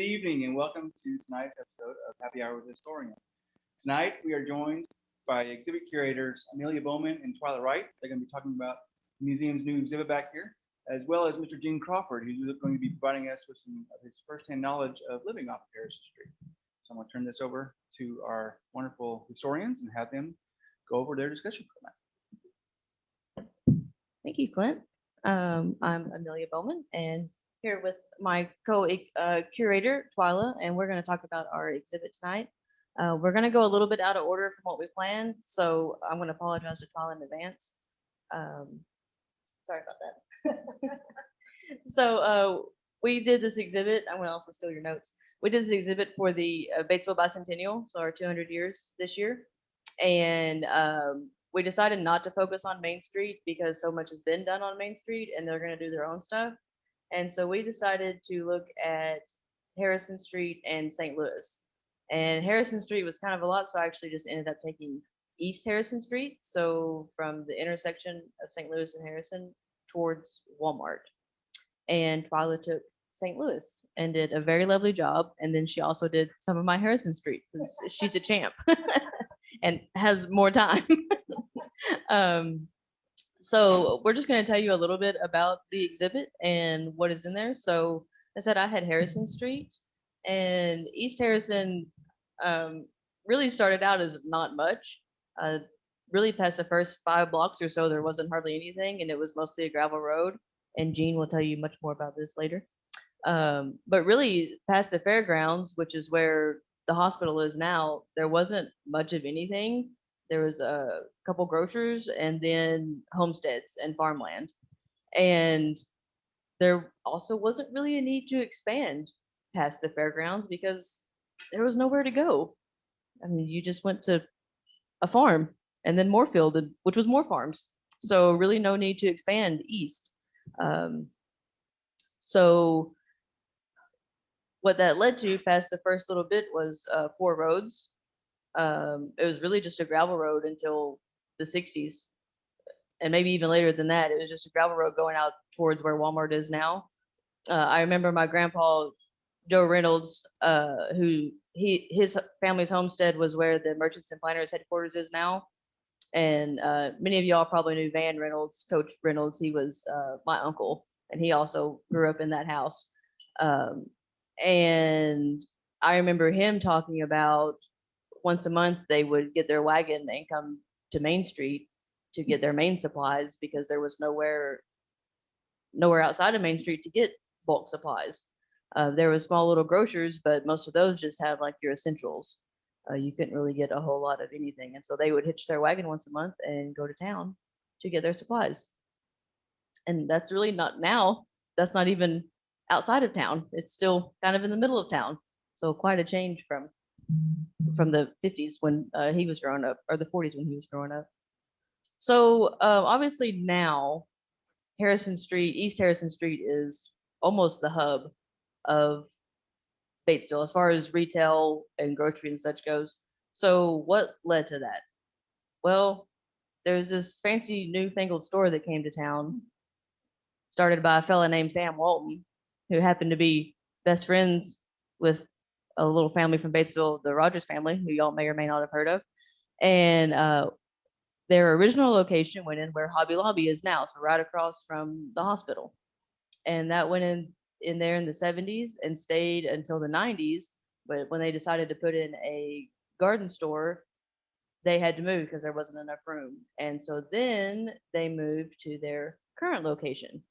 evening and welcome to tonight's episode of Happy Hour with the Historian. Tonight we are joined by exhibit curators Amelia Bowman and Twyla Wright. They're going to be talking about the museum's new exhibit back here, as well as Mr. Gene Crawford, who's going to be providing us with some of his firsthand knowledge of living off of Harrison Street. So I'm going to turn this over to our wonderful historians and have them go over their discussion for tonight. Thank you, Clint. I'm Amelia Bowman, and here with my co-curator, Twyla, and we're going to talk about our exhibit tonight. We're going to go a little bit out of order from what we planned, so I'm going to apologize to Twyla in advance. Sorry about that. So we did this exhibit. I'm going to also steal your notes. We did this exhibit for the Batesville Bicentennial, so our 200 years this year. And we decided not to focus on Main Street because so much has been done on Main Street and they're going to do their own stuff. And so we decided to look at Harrison Street and St. Louis. And Harrison Street was kind of a lot, so I actually just ended up taking East Harrison Street. So from the intersection of St. Louis and Harrison towards Walmart. And Twyla took St. Louis and did a very lovely job. And then she also did some of my Harrison Street because she's a champ and has more time. So we're just going to tell you a little bit about the exhibit and what is in there. So I said I had Harrison Street, and East Harrison really started out as not much. Really past the first 5 blocks or so, there wasn't hardly anything, and it was mostly a gravel road. And Gene will tell you much more about this later. But really past the fairgrounds, which is where the hospital is now, there wasn't much of anything. There was a couple grocers and then homesteads and farmland. And there also wasn't really a need to expand past the fairgrounds because there was nowhere to go. I mean, you just went to a farm and then more field, which was more farms. So really no need to expand east. So what that led to past the first little bit was 4 roads. It was really just a gravel road until the 60s. And maybe even later than that, it was just a gravel road going out towards where Walmart is now. I remember my grandpa, Joe Reynolds, his family's homestead was where the Merchants and Planters headquarters is now. And many of y'all probably knew Van Reynolds, Coach Reynolds. He was my uncle, and he also grew up in that house. And I remember him talking about once a month they would get their wagon and come to Main Street to get their main supplies because there was nowhere outside of Main Street to get bulk supplies. There was small little grocers, but most of those just had like your essentials. You couldn't really get a whole lot of anything. And so they would hitch their wagon once a month and go to town to get their supplies. And that's really not now. That's not even outside of town. It's still kind of in the middle of town. So quite a change from the 50s when he was growing up, or the 40s when he was growing up. So obviously now East Harrison Street is almost the hub of Batesville as far as retail and grocery and such goes. So what led to that? Well, there's this fancy newfangled store that came to town, started by a fella named Sam Walton, who happened to be best friends with a little family from Batesville, the Rogers family, who y'all may or may not have heard of. And their original location went in where Hobby Lobby is now, so right across from the hospital. And that went in there in the 70s and stayed until the 90s. But when they decided to put in a garden store, they had to move because there wasn't enough room. And so then they moved to their current location,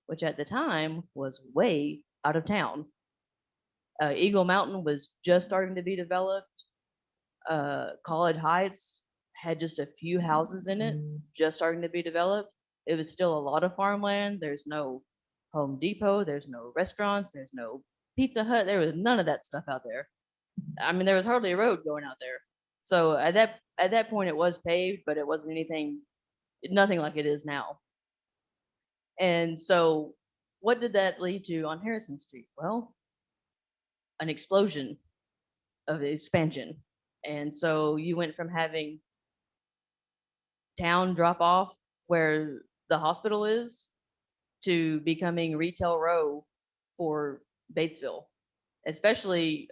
which at the time was way out of town. Eagle Mountain was just starting to be developed. College Heights had just a few houses in it, just starting to be developed. It was still a lot of farmland. There's no Home Depot. There's no restaurants. There's no Pizza Hut. There was none of that stuff out there. I mean, there was hardly a road going out there. So at that point, it was paved, but it wasn't nothing like it is now. And so what did that lead to on Harrison Street? Well, an explosion of expansion. And so you went from having town drop off where the hospital is to becoming retail row for Batesville. especially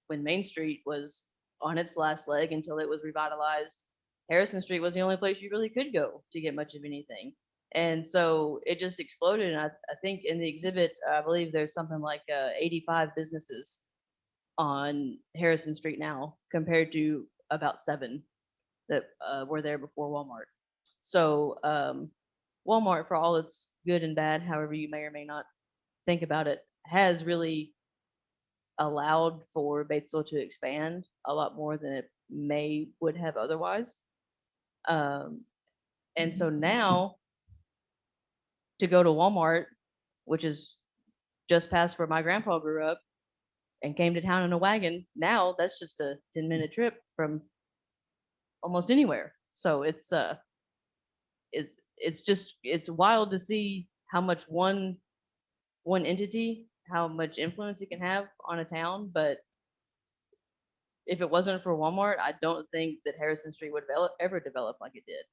when Main Street was on its last leg until it was revitalized. Harrison Street was the only place you really could go to get much of anything. And so it just exploded. And I think in the exhibit, I believe there's something like 85 businesses on Harrison Street now compared to about 7 that were there before Walmart. So Walmart, for all its good and bad, however you may or may not think about it, has really allowed for Batesville to expand a lot more than it would have otherwise. And so now to go to Walmart, which is just past where my grandpa grew up and came to town in a wagon, now that's just a 10-minute trip from almost anywhere. So it's wild to see how much one entity, how much influence it can have on a town. But if it wasn't for Walmart, I don't think that Harrison Street would ever develop like it did.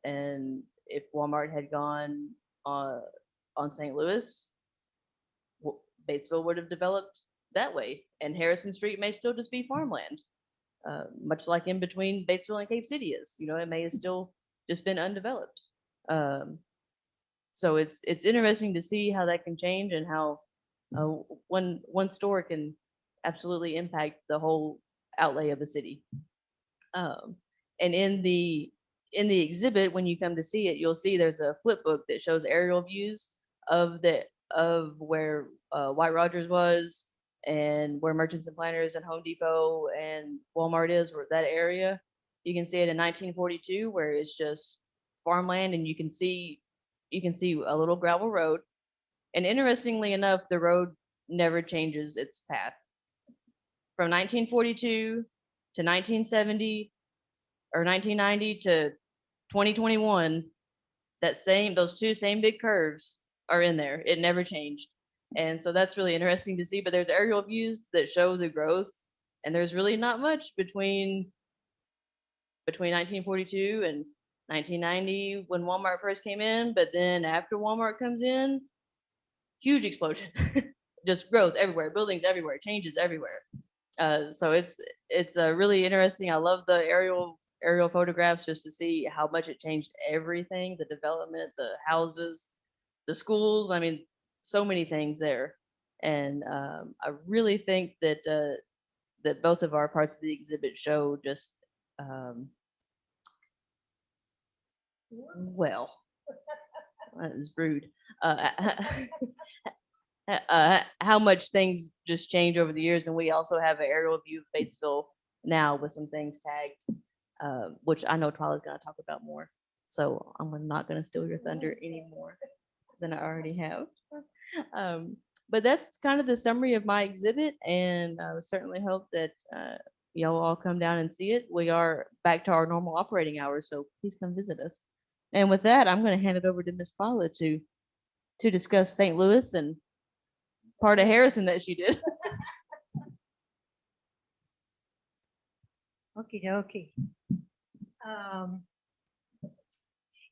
And if Walmart had gone on St. Louis, Batesville would have developed that way. And Harrison Street may still just be farmland, much like in between Batesville and Cape City is. It may have still just been undeveloped. So it's interesting to see how that can change and how one store can absolutely impact the whole outlay of the city. And in the exhibit, when you come to see it, you'll see there's a flip book that shows aerial views of where White Rogers was and where Merchants and Planters and Home Depot and Walmart is, or that area. You can see it in 1942, where it's just farmland, and you can see a little gravel road. And interestingly enough, the road never changes its path. From 1942 to 1970 or 1990 to 2021, those two same big curves are in there. It never changed. And so that's really interesting to see. But there's aerial views that show the growth, and there's really not much between 1942 and 1990 when Walmart first came in. But then after Walmart comes in, huge explosion. Just growth everywhere, buildings everywhere, changes everywhere. So it's really interesting. I love the aerial photographs just to see how much it changed everything, the development, the houses, the schools. I mean, so many things there. And I really think that that both of our parts of the exhibit show just well, that was rude. How much things just change over the years. And we also have an aerial view of Batesville now with some things tagged, which I know Twyla's going to talk about more. So I'm not going to steal your thunder any more than I already have. But that's kind of the summary of my exhibit, and I certainly hope that y'all all come down and see it. We are back to our normal operating hours, so please come visit us. And with that, I'm going to hand it over to Miss Twyla to discuss St. Louis and part of Harrison that she did. Okie dokie.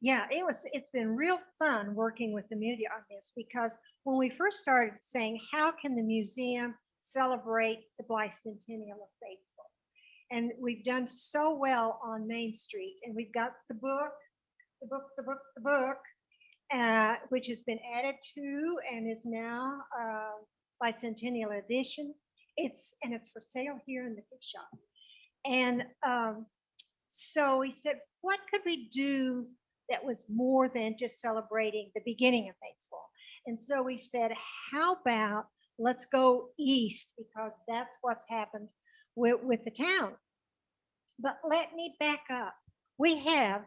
Yeah, it's been real fun working with Amelia on this, because when we first started saying, how can the museum celebrate the Bicentennial of Batesville? And we've done so well on Main Street, and we've got the book, which has been added to and is now Bicentennial edition. It's for sale here in the gift shop. And so we said, what could we do that was more than just celebrating the beginning of Batesville? And so we said, how about let's go east, because that's what's happened with the town. But let me back up. We have,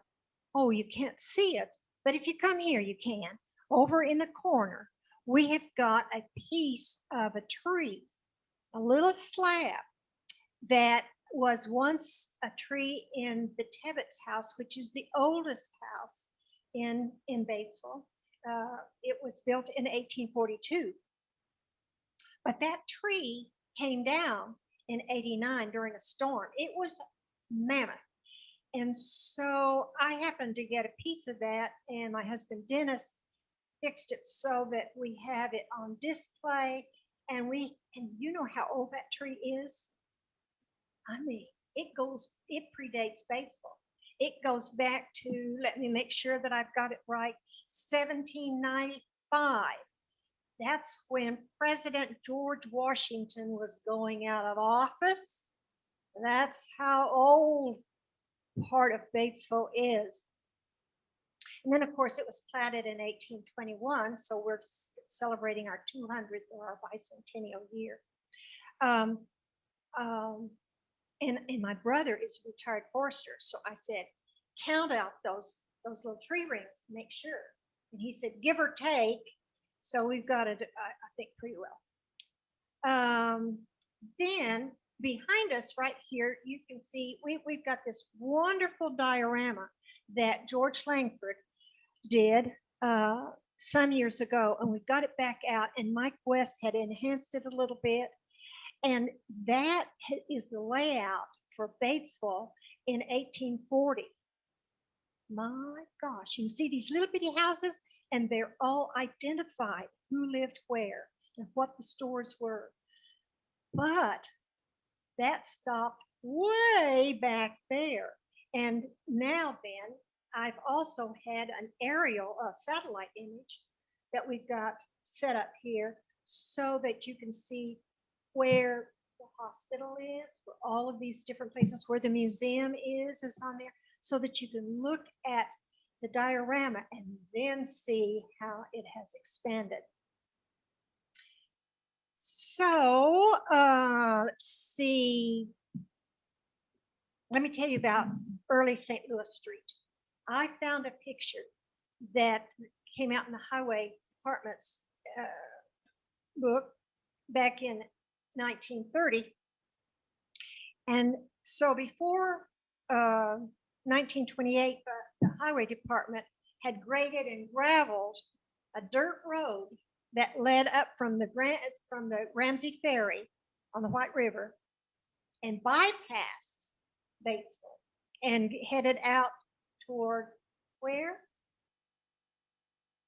oh, you can't see it, but if you come here, you can. Over in the corner, we have got a piece of a tree, a little slab that was once a tree in the Tebbets house, which is the oldest house in Batesville. It was built in 1842. But that tree came down in 89 during a storm. It was mammoth. And so I happened to get a piece of that, and my husband Dennis fixed it so that we have it on display. And you know how old that tree is? I mean, it predates Batesville. It goes back to, let me make sure that I've got it right, 1795. That's when President George Washington was going out of office. That's how old part of Batesville is. And then, of course, it was platted in 1821, so we're celebrating our 200th or our bicentennial year. And my brother is a retired forester, so I said, count out those little tree rings, make sure. And he said, give or take. So we've got it, I think, pretty well. Then behind us right here, you can see we've got this wonderful diorama that George Langford did some years ago, and we've got it back out, and Mike West had enhanced it a little bit. And that is the layout for Batesville in 1840. My gosh, you see these little bitty houses, and they're all identified who lived where and what the stores were. But that stopped way back there. And now then, I've also had an aerial satellite image that we've got set up here so that you can see where the hospital is, where all of these different places, where the museum is on there, so that you can look at the diorama and then see how it has expanded. So let's see. Let me tell you about early St. Louis Street. I found a picture that came out in the Highway Department's book back in 1930. And so before 1928, the Highway Department had graded and graveled a dirt road that led up from the Ramsey Ferry on the White River and bypassed Batesville and headed out toward where?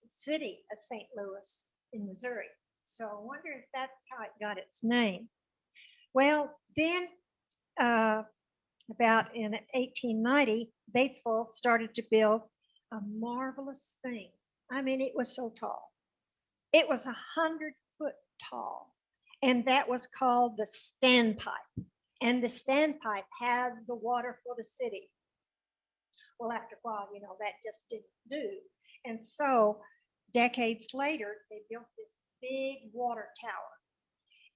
The city of St. Louis in Missouri. So I wonder if that's how it got its name. Well, then about in 1890, Batesville started to build a marvelous thing. I mean, it was so tall. It was 100-foot tall, and that was called the standpipe. And the standpipe had the water for the city. Well, after a while, you know, that just didn't do. And so decades later, they built this big water tower,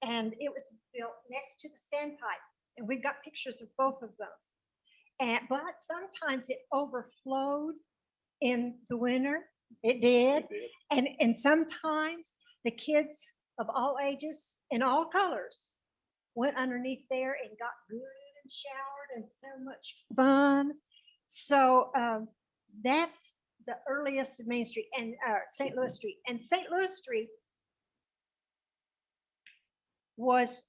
and it was built next to the standpipe. And we've got pictures of both of those. But sometimes it overflowed in the winter. It did. And sometimes the kids of all ages and all colors went underneath there and got good and showered and so much fun. So that's the earliest of Main Street and St. Louis Street. And St. Louis Street was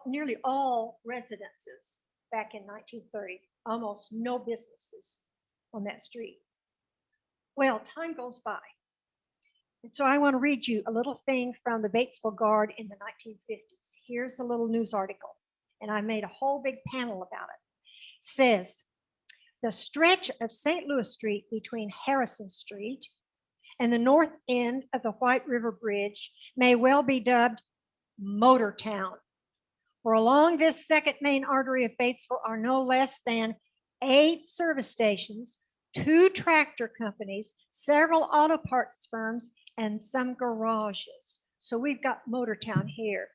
nearly all residences back in 1930, almost no businesses on that street. Well, time goes by. And so I want to read you a little thing from the Batesville Guard in the 1950s. Here's a little news article, and I made a whole big panel about it. It says, the stretch of St. Louis Street between Harrison Street and the north end of the White River Bridge may well be dubbed Motor Town. For along this second main artery of Batesville are no less than 8 service stations, 2 tractor companies, several auto parts firms, and some garages. So we've got Motor Town here.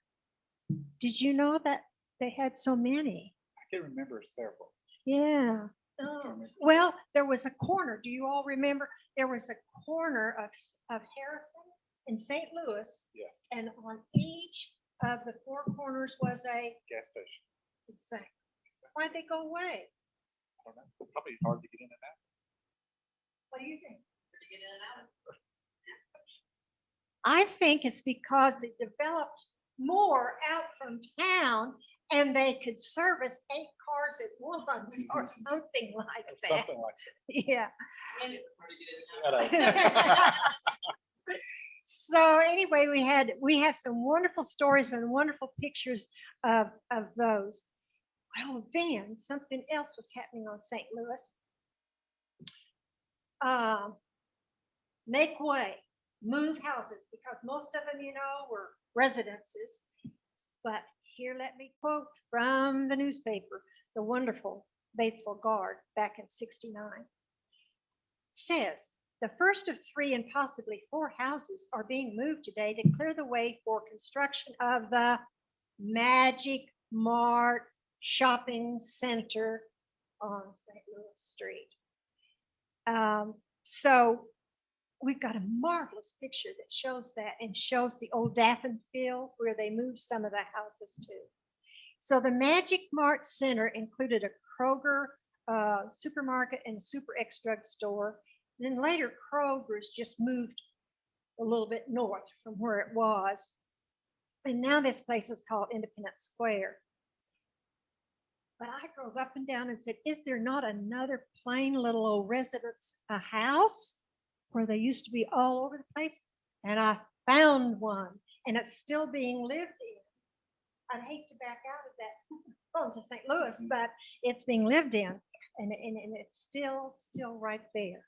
Did you know that they had so many? I can remember several. Yeah. Oh. Well, there was a corner. Do you all remember? There was a corner of Harrison and St. Louis. Yes. And on each of the 4 corners was a Gas station. exactly. Why'd they go away? I don't know. Probably hard to get in and out. What do you think? I think it's because they developed more out from town and they could service 8 cars at once or something like that. Something like Yeah. that. So anyway, we have some wonderful stories and wonderful pictures of those. Well, then something else was happening on St. Louis. Make way, move houses, because most of them, were residences. But here, let me quote from the newspaper, the wonderful Batesville Guard back in '69. Says, the first of 3 and possibly 4 houses are being moved today to clear the way for construction of the Magic Mart Shopping Center on St. Louis Street. So we've got a marvelous picture that shows that and shows the old Daffin field where they moved some of the houses to. So the Magic Mart Center included a Kroger supermarket and a Super X drugstore. Then later Kroger's just moved a little bit north from where it was. And now this place is called Independence Square. But I drove up and down and said, is there not another plain little old residence, a house where they used to be all over the place? And I found one, and it's still being lived in. I'd hate to back out of that to St. Louis, but it's being lived in, and it's still right there.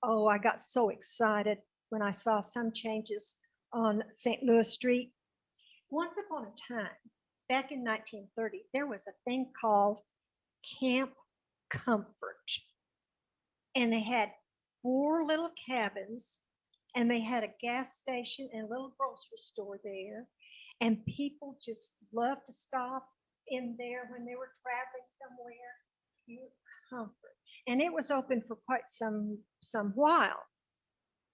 Oh, I got so excited when I saw some changes on St. Louis Street. Once upon a time, back in 1930, there was a thing called Camp Comfort. And they had 4 little cabins, and they had a gas station and a little grocery store there. And people just loved to stop in there when they were traveling somewhere. Camp Comfort. And it was open for quite some while.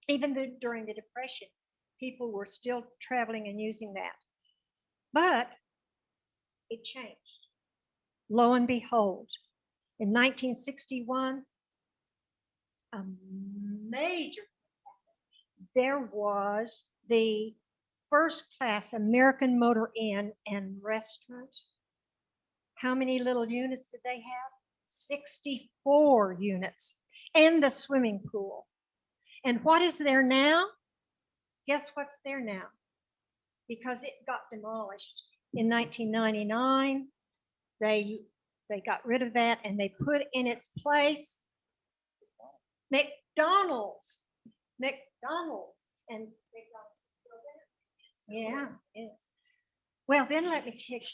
Even during the Depression, people were still traveling and using that. But it changed. Lo and behold, in 1961, a major, there was the first class American Motor Inn and Restaurant. How many little units did they have? 64 units, and the swimming pool. And what is there now? Guess what's there now? Because it got demolished in 1999. They got rid of that, and they put in its place McDonald's. And McDonald's is still there. Yeah, it is. Well, then let me take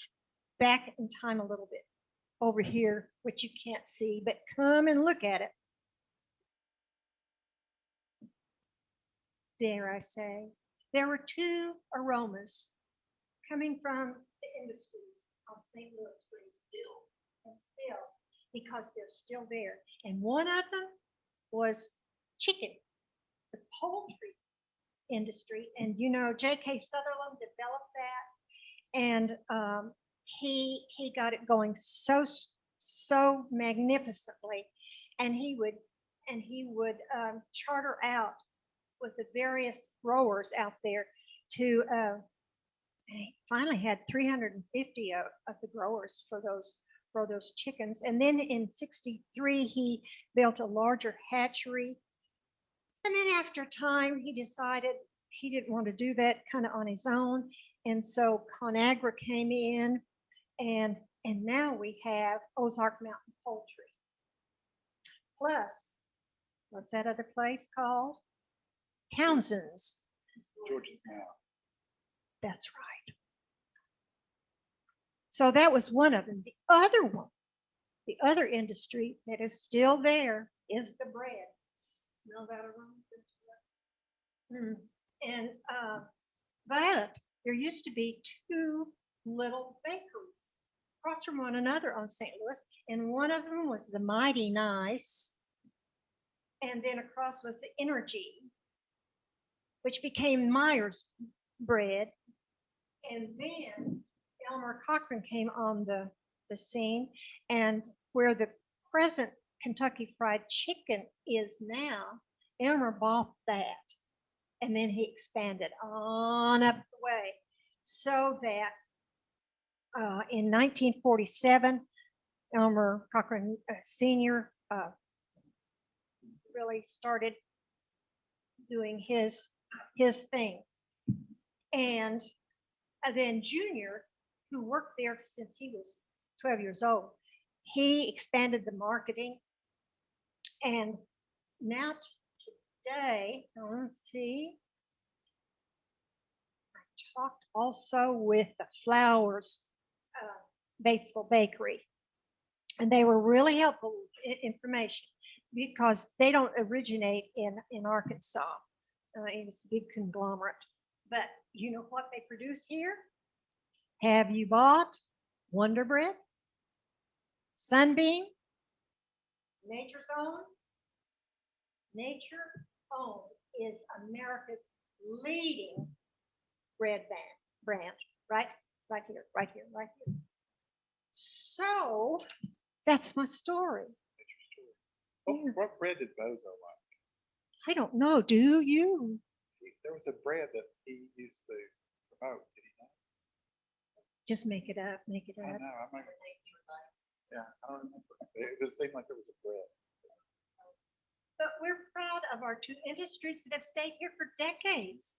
back in time a little bit over here, which you can't see, but come and look at it. Dare I say, there were 2 aromas coming from the industries on St. Louis Street still, because they're still there. And one of them was chicken, the poultry industry. And J.K. Sutherland developed that, and he got it going so magnificently. And he would charter out with the various growers out there to. And he finally had 350 of the growers for those chickens. And then in '63, he built a larger hatchery. And then after time, he decided he didn't want to do that kind of on his own. And so ConAgra came in, and now we have Ozark Mountain Poultry. Plus, what's that other place called? Townsend's. George's now. That's right. So that was one of them. The other one, the other industry that is still there is the bread. Smell that around? And but there used to be 2 little bakeries across from one another on St. Louis, and one of them was the Mighty Nice, and then across was the Energy, which became Myers Bread. And then Elmer Cochran came on the scene, and where the present Kentucky Fried Chicken is now, Elmer bought that, and then he expanded on up the way, so that in 1947, Elmer Cochran Sr. Really started doing his thing. And then Junior, who worked there since he was 12 years old, he expanded the marketing. And now today, let's see, I talked also with the Flowers Batesville Bakery, and they were really helpful information because they don't originate in Arkansas. It's a big conglomerate. But you know what they produce here? Have you bought Wonder Bread, Sunbeam, Nature's Own? Nature Own is America's leading bread brand, right? Right here, right here, right here. So that's my story. What bread did Bozo like? I don't know. Do you? There was a bread that he used to promote. Did he not? Just make it up. Make it I up. know. Yeah, I don't remember. It just seemed like it was a bread. But we're proud of our two industries that have stayed here for decades.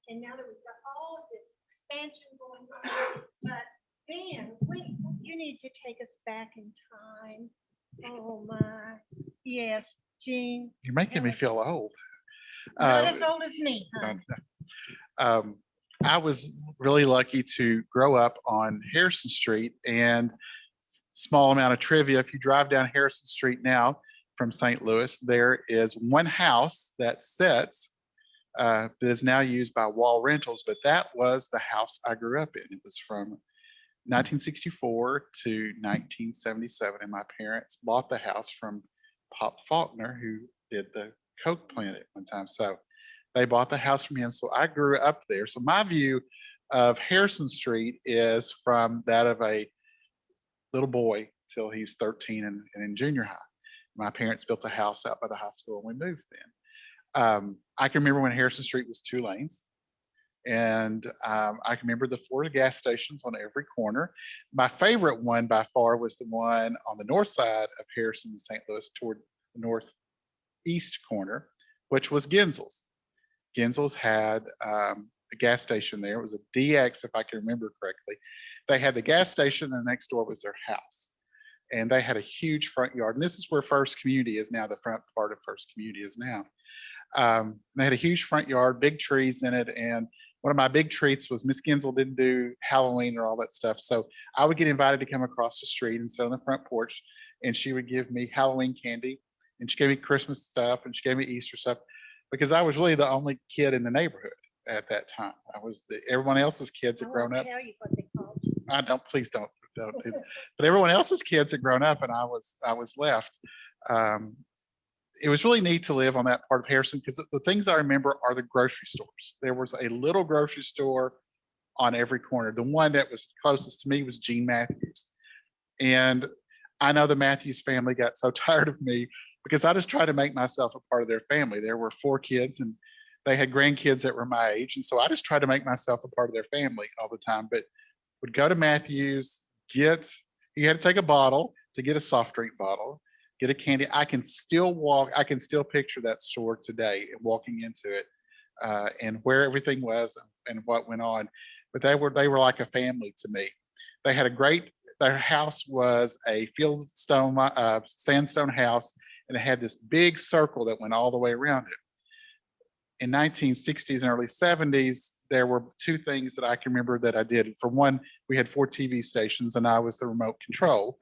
And now that we've got all of this expansion going on, but Ben, you need to take us back in time. Oh my, yes, Gene. You're making me feel old. Not as old as me, huh? I was really lucky to grow up on Harrison Street, and small amount of trivia. If you drive down Harrison Street now from St. Louis, there is one house that sits that is now used by Wall Rentals, but that was the house I grew up in. It was from 1964 to 1977, and my parents bought the house from Pop Faulkner, who did the Coke plant at one time. So they bought the house from him. So I grew up there. So my view of Harrison Street is from that of a little boy till he's 13 and in junior high. My parents built a house out by the high school and we moved then. I can remember when Harrison Street was 2 lanes. And I can remember the 4 gas stations on every corner. My favorite one by far was the one on the north side of Harrison and St. Louis toward the northeast corner, which was Genzel's. Genzel's had a gas station there. It was a DX, if I can remember correctly. They had the gas station and the next door was their house. And they had a huge front yard. And this is where First Community is now, the front part of First Community is now. They had a huge front yard, big trees in it. And one of my big treats was Miss Genzel didn't do Halloween or all that stuff. So I would get invited to come across the street and sit on the front porch, and she would give me Halloween candy, and she gave me Christmas stuff, and she gave me Easter stuff, because I was really the only kid in the neighborhood at that time. I was everyone else's kids had grown up. Tell you what they called you. I don't, please don't do that. But everyone else's kids had grown up, and I was left. It was really neat to live on that part of Harrison, because the things I remember are the grocery stores. There was a little grocery store on every corner. The one that was closest to me was Gene Matthews. And I know the Matthews family got so tired of me because I just tried to make myself a part of their family. There were 4 kids and they had grandkids that were my age. And so I just tried to make myself a part of their family all the time, but would go to Matthews, you had to take a bottle to get a soft drink bottle, get a candy. I can still picture that store today and walking into it and where everything was and what went on. But they were like a family to me. They had their house was a fieldstone, sandstone house, and it had this big circle that went all the way around it. In 1960s and early 70s, there were 2 things that I can remember that I did. For one, we had 4 TV stations and I was the remote control.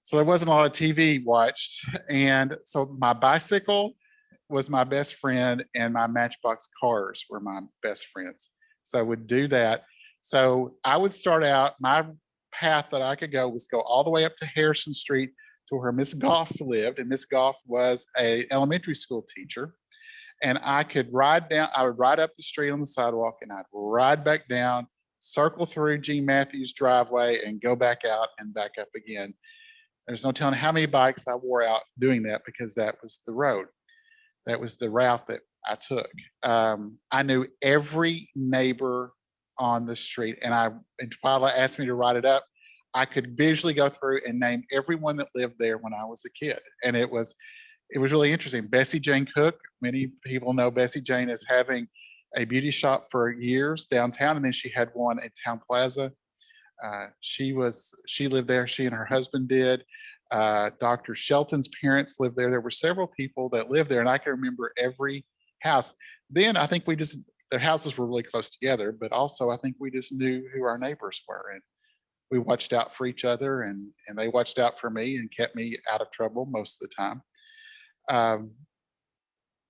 So there wasn't a lot of TV watched. And so my bicycle was my best friend and my Matchbox cars were my best friends. So I would do that. So I would start out, my path that I could go was go all the way up to Harrison Street to where Miss Goff lived. And Miss Goff was an elementary school teacher. And I would ride up the street on the sidewalk and I'd ride back down, circle through Gene Matthews' driveway and go back out and back up again. There's no telling how many bikes I wore out doing that because that was the road. That was the route that I took. I knew every neighbor on the street, and Twyla asked me to write it up. I could visually go through and name everyone that lived there when I was a kid. And it was really interesting. Bessie Jane Cook many people know Bessie Jane as having a beauty shop for years downtown, and then she had one at Town Plaza. She lived there. She and her husband did. Dr. Shelton's parents lived there. There were several people that lived there, and I can remember every house. Then I think their houses were really close together, but also I think we just knew who our neighbors were, and we watched out for each other, and they watched out for me and kept me out of trouble most of the time.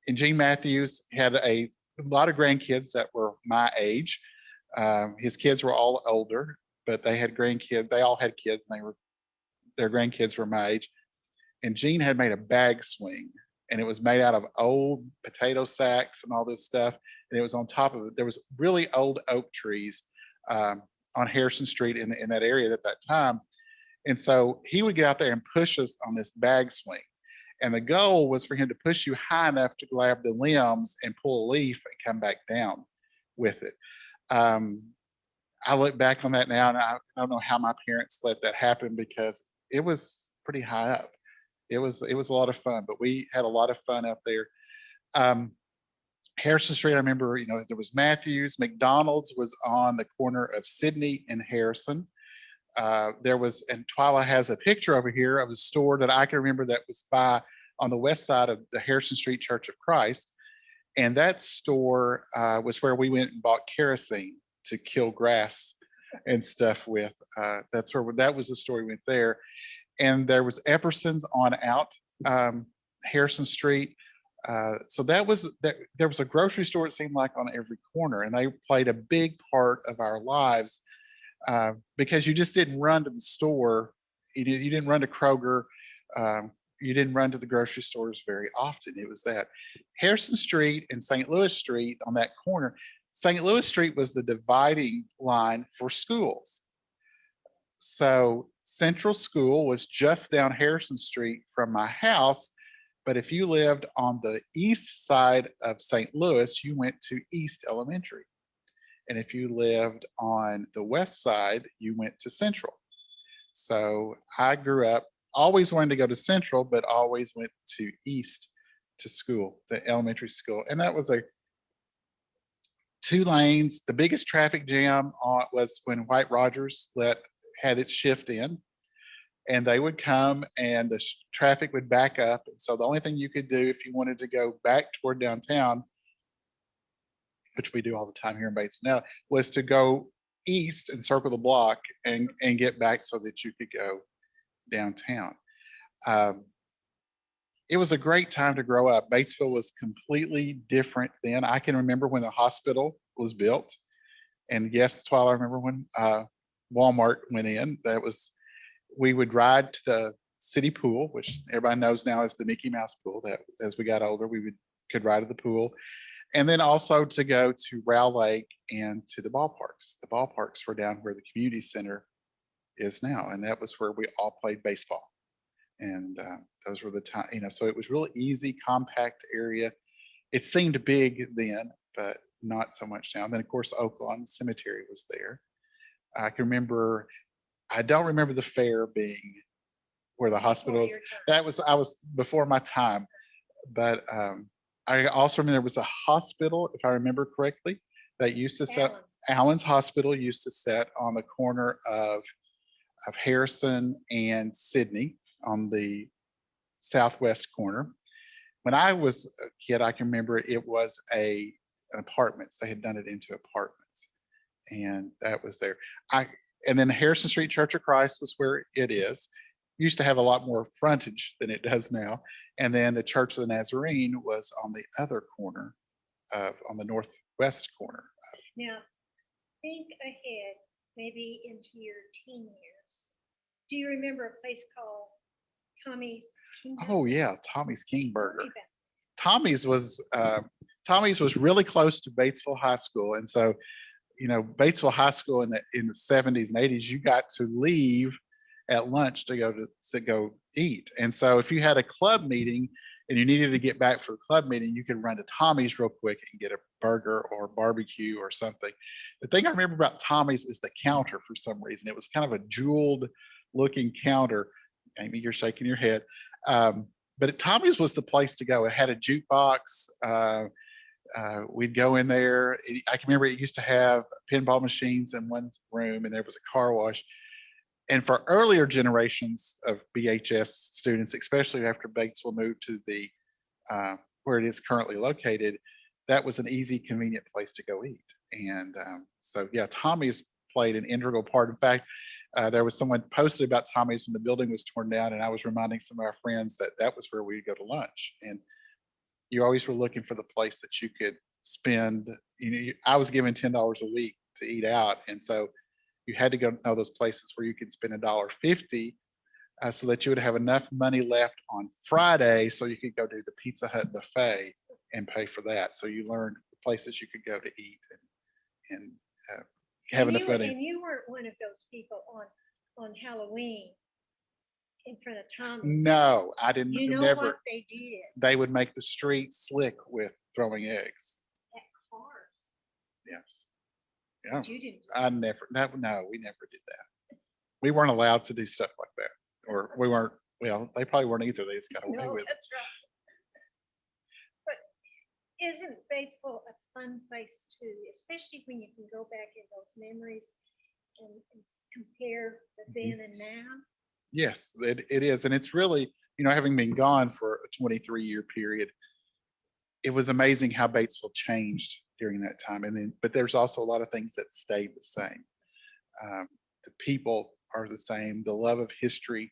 And Gene Matthews had a lot of grandkids that were my age. His kids were all older, but they had grandkids. They all had kids, and their grandkids were my age. And Gene had made a bag swing, and it was made out of old potato sacks and all this stuff. And it was on top of it. There was really old oak trees on Harrison Street in that area at that time. And so he would get out there and push us on this bag swing. And the goal was for him to push you high enough to grab the limbs and pull a leaf and come back down with it. I look back on that now, and I don't know how my parents let that happen, because it was pretty high up. It was a lot of fun, but we had a lot of fun out there. Harrison Street, I remember, there was Matthews. McDonald's was on the corner of Sydney and Harrison. And Twyla has a picture over here of a store that I can remember that was on the west side of the Harrison Street Church of Christ. And that store was where we went and bought kerosene to kill grass and stuff with. That was the store we went there. And there was Epperson's on out Harrison Street. So there was a grocery store, it seemed like, on every corner, and they played a big part of our lives because you just didn't run to the store. You didn't run to Kroger. You didn't run to the grocery stores very often. It was that Harrison Street and St. Louis Street on that corner. St. Louis Street was the dividing line for schools. So Central School was just down Harrison Street from my house. But if you lived on the east side of St. Louis, you went to East Elementary. And if you lived on the west side, you went to Central. So I grew up always wanting to go to Central, but always went to East to school, to elementary school. And that was 2 lanes. The biggest traffic jam was when White Rogers had its shift in. And they would come and the traffic would back up. And so the only thing you could do if you wanted to go back toward downtown, which we do all the time here in Batesville now, was to go east and circle the block and get back so that you could go downtown. It was a great time to grow up. Batesville was completely different then. I can remember when the hospital was built. And yes, Twyla, I remember when Walmart went in. We would ride to the city pool, which everybody knows now is the Mickey Mouse pool. That as we got older, we could ride to the pool. And then also to go to Row Lake and to the ballparks. The ballparks were down where the community center is now. And that was where we all played baseball. And those were the time, so it was really easy, compact area. It seemed big then, but not so much now. And then of course, Oaklawn Cemetery was there. I don't remember the fair being where the hospital is. I was before my time, but I also remember there was a hospital, if I remember correctly, that used to set. Allen's Hospital used to set on the corner of Harrison and Sydney on the southwest corner. When I was a kid, I can remember it was an apartments. They had done it into apartments, and that was there. And then Harrison Street Church of Christ was where it is. Used to have a lot more frontage than it does now. And then the Church of the Nazarene was on the other corner on the northwest corner. Now, think ahead, maybe into your teen years. Do you remember a place called Tommy's King Burger? Oh yeah, Tommy's King Burger. Tommy's was really close to Batesville High School, and so Batesville High School in the 70s and 80s, you got to leave at lunch to go eat. And so if you had a club meeting and you needed to get back for the club meeting, you could run to Tommy's real quick and get a burger or barbecue or something. The thing I remember about Tommy's is the counter for some reason. It was kind of a jeweled looking counter. Amy, you're shaking your head. but Tommy's was the place to go. It had a jukebox. We'd go in there. I can remember it used to have pinball machines in one room, and there was a car wash. And for earlier generations of BHS students, especially after Batesville moved to the where it is currently located, that was an easy, convenient place to go eat. And so, yeah, Tommy's played an integral part. In fact, there was someone posted about Tommy's when the building was torn down, and I was reminding some of our friends that that was where we'd go to lunch. And you always were looking for the place that you could spend. I was given $10 a week to eat out, and so you had to go know those places where you could spend $1.50 so that you would have enough money left on Friday so you could go do the Pizza Hut buffet and pay for that. So you learned the places you could go to eat and have enough money. And you weren't one of those people on Halloween in front of Tommy's. No, I didn't. You know never. what they did? They would make the street slick with throwing eggs. At cars. Yes. Yeah. But you didn't. I never. No, we never did that. We weren't allowed to do stuff like that, or we weren't. Well, they probably weren't either. They just got away No, with it. that's right. But isn't Batesville a fun place too, especially when you can go back in those memories and compare the then and now? Yes, it is. And it's really, having been gone for a 23-year period, it was amazing how Batesville changed during that time. But there's also a lot of things that stayed the same. The people are the same. The love of history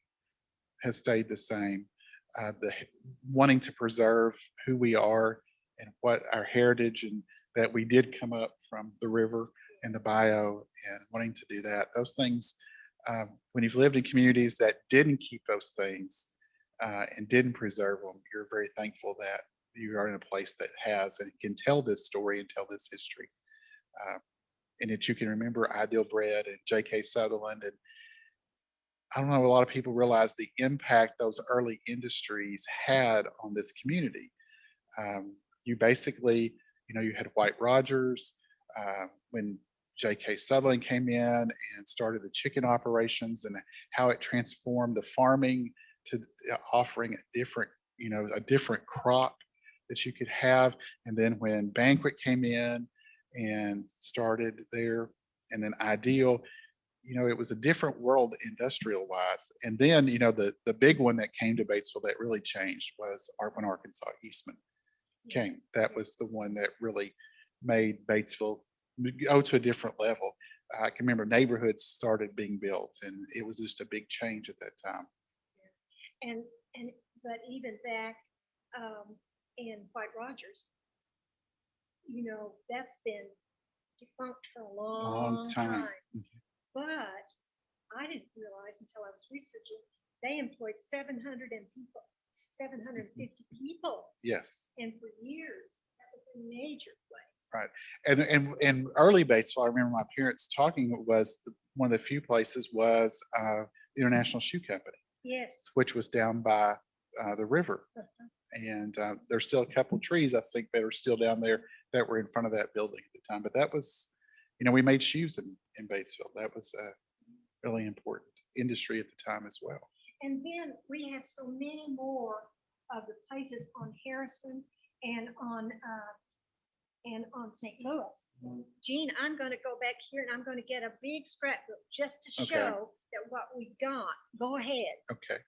has stayed the same. The wanting to preserve who we are and what our heritage, and that we did come up from the river and the bio, and wanting to do that. Those things, when you've lived in communities that didn't keep those things and didn't preserve them, you're very thankful that you are in a place that has and can tell this story and tell this history. And that you can remember Ideal Bread and J.K. Sutherland. And I don't know, a lot of people realize the impact those early industries had on this community. You basically, you had White Rogers, when J.K. Sutherland came in and started the chicken operations, and how it transformed the farming to offering a different crop that you could have. And then when Banquet came in and started there, and then Ideal, it was a different world industrial wise. And then, the big one that came to Batesville that really changed was when Arkansas Eastman came. That was the one that really made Batesville go to a different level. I can remember neighborhoods started being built, and it was just a big change at that time. And but even back in White Rogers, that's been defunct for a long time. Mhm. But I didn't realize until I was researching, they employed 750 people. Yes. And for years, that was a major place. Right. And early Batesville, I remember my parents talking, one of the few places was the International Shoe Company, Yes. which was down by the river. Uh-huh. And there's still a couple trees, I think, that are still down there that were in front of that building at the time. But that was, we made shoes in Batesville. That was a really important industry at the time as well. And then we have so many more of the places on Harrison and on St. Louis. Gene, I'm going to go back here and I'm going to get a big scrapbook just to Okay. show that what we got. Go ahead. Okay.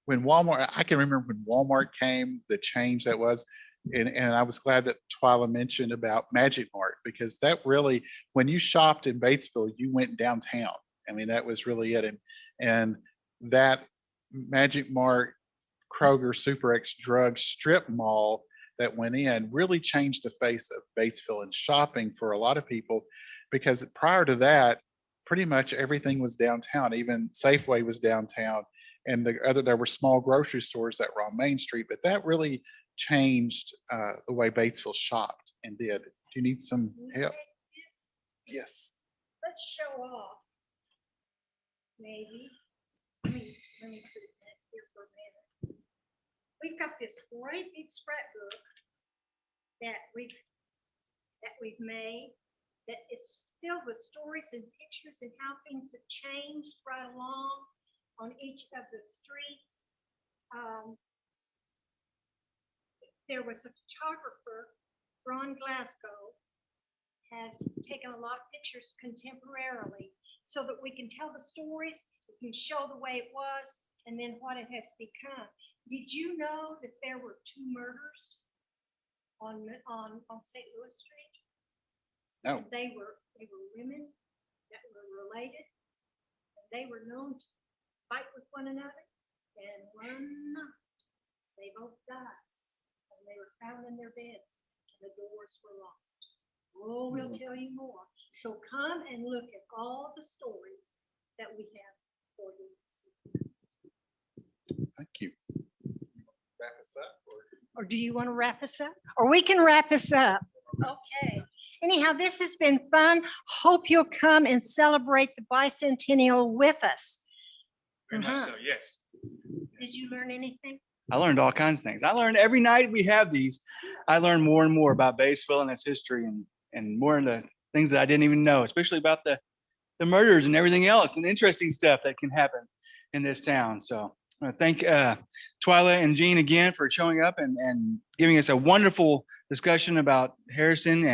When Walmart, I can remember when Walmart came, the change that was, and I was glad that Twyla mentioned about Magic Mart, because that really, when you shopped in Batesville, you went downtown. I mean, that was really it. And that Magic Mart, Kroger, Super X Drug strip mall that went in really changed the face of Batesville and shopping for a lot of people, because prior to that, pretty much everything was downtown. Even Safeway was downtown, and there were small grocery stores that were on Main Street. But that really changed the way Batesville shopped and did. Do you need some help? Yes. Let's show off. Maybe. Let me put it back here for a minute. We've got this great big scrapbook that we've made, that it's filled with stories and pictures and how things have changed right along on each of the streets. There was a photographer, Ron Glasgow, has taken a lot of pictures contemporarily so that we can tell the stories, we can show the way it was, and then what it has become. Did you know that there were 2 murders on St. Louis Street? No. They were women that were related. And they were known to fight with one another. And one night, they both died. And they were found in their beds. And the doors were locked. Oh, we'll tell you more. So come and look at all the stories that we have for you to see. Thank you. Wrap us up, or Or do you want to wrap us up? Or we can wrap us up. Okay. Anyhow, this has been fun. Hope you'll come and celebrate the bicentennial with us. Very much so, yes. Did you learn anything? I learned all kinds of things. I learned every night we have these, I learned more and more about Batesville and its history and more of the things that I didn't even know, especially about the murders and everything else and interesting stuff that can happen in this town. So I want to thank Twyla and Gene again for showing up and giving us a wonderful discussion about Harrison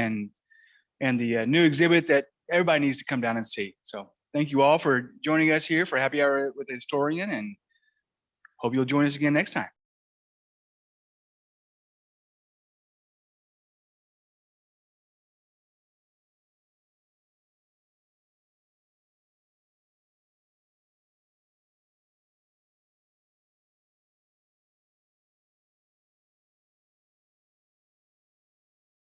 and the new exhibit that everybody needs to come down and see. So thank you all for joining us here for Happy Hour with the Historian, and hope you'll join us again next time.